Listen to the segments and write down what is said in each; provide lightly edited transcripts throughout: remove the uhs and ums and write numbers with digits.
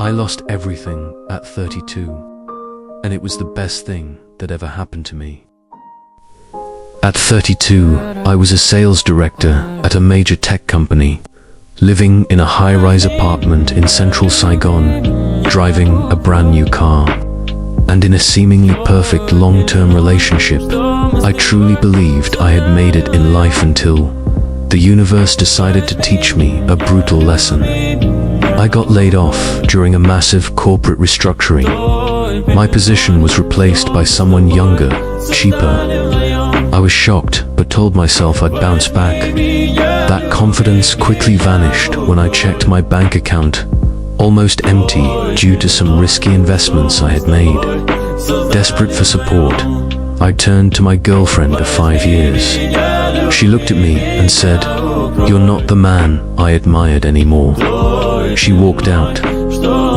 I lost everything at 32, and it was the best thing that ever happened to me. At 32, I was a sales director at a major tech company, living in a high-rise apartment in central Saigon, driving a brand new car, and in a seemingly perfect long-term relationship. I truly believed I had made it in life until the universe decided to teach me a brutal lesson. I got laid off during a massive corporate restructuring. My position was replaced by someone younger, cheaper. I was shocked, but told myself I'd bounce back. That confidence quickly vanished when I checked my bank account, almost empty due to some risky investments I had made. Desperate for support, I turned to my girlfriend of 5 years. She looked at me and said, "You're not the man I admired anymore." She walked out.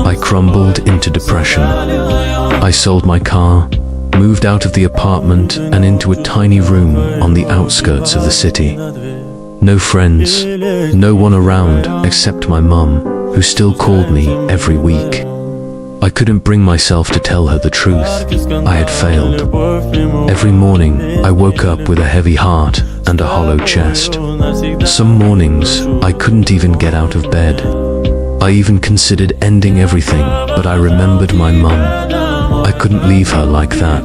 I crumbled into depression. I sold my car, moved out of the apartment and into a tiny room on the outskirts of the city. No friends, no one around except my mum, who still called me every week. I couldn't bring myself to tell her the truth. I had failed. Every morning, I woke up with a heavy heart and a hollow chest. Some mornings, I couldn't even get out of bed. I even considered ending everything, but I remembered my mum. I couldn't leave her like that.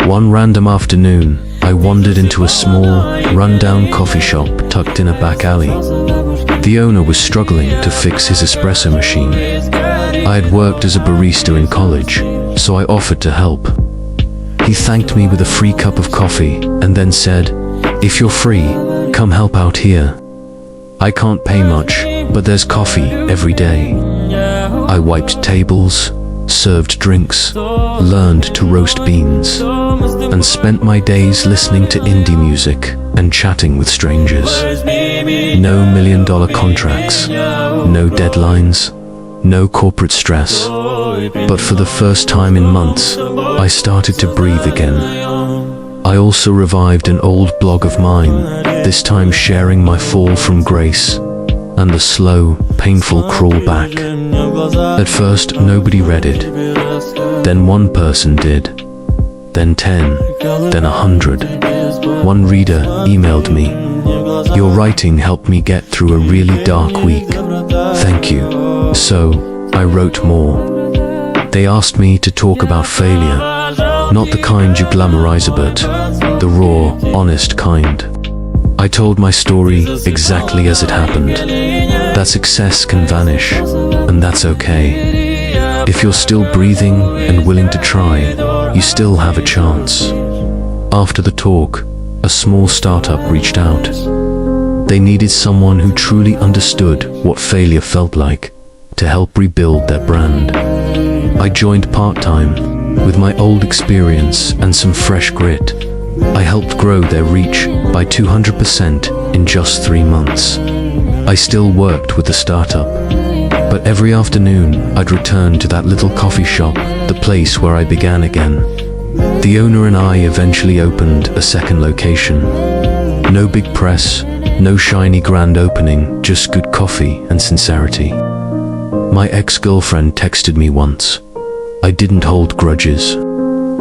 One random afternoon, I wandered into a small, run-down coffee shop tucked in a back alley. The owner was struggling to fix his espresso machine. I had worked as a barista in college, so I offered to help. He thanked me with a free cup of coffee and then said, "If you're free, come help out here. I can't pay much, but there's coffee every day." I wiped tables, served drinks, learned to roast beans, and spent my days listening to indie music and chatting with strangers. No million-dollar contracts, no deadlines, no corporate stress. But for the first time in months, I started to breathe again. I also revived an old blog of mine, this time sharing my fall from grace and the slow, painful crawl back. At first, nobody read it. Then one person did. Then 10. Then 100. One reader emailed me, "Your writing helped me get through a really dark week. Thank you." So, I wrote more. They asked me to talk about failure. Not the kind you glamorize, but the raw, honest kind. I told my story exactly as it happened. That success can vanish, and that's okay. If you're still breathing and willing to try, you still have a chance. After the talk, a small startup reached out. They needed someone who truly understood what failure felt like to help rebuild their brand. I joined part-time. With my old experience and some fresh grit, I helped grow their reach by 200% in just 3 months. I still worked with the startup, but every afternoon I'd return to that little coffee shop, the place where I began again. The owner and I eventually opened a second location. No big press, no shiny grand opening, just good coffee and sincerity. My ex-girlfriend texted me once. I didn't hold grudges.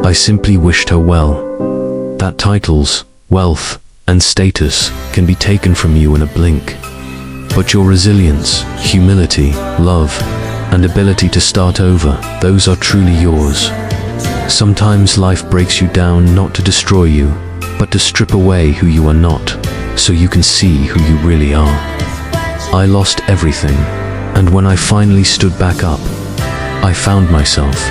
I simply wished her well. That titles, wealth, and status can be taken from you in a blink. But your resilience, humility, love, and ability to start over, those are truly yours. Sometimes life breaks you down not to destroy you, but to strip away who you are not, so you can see who you really are. I lost everything, and when I finally stood back up, I found myself.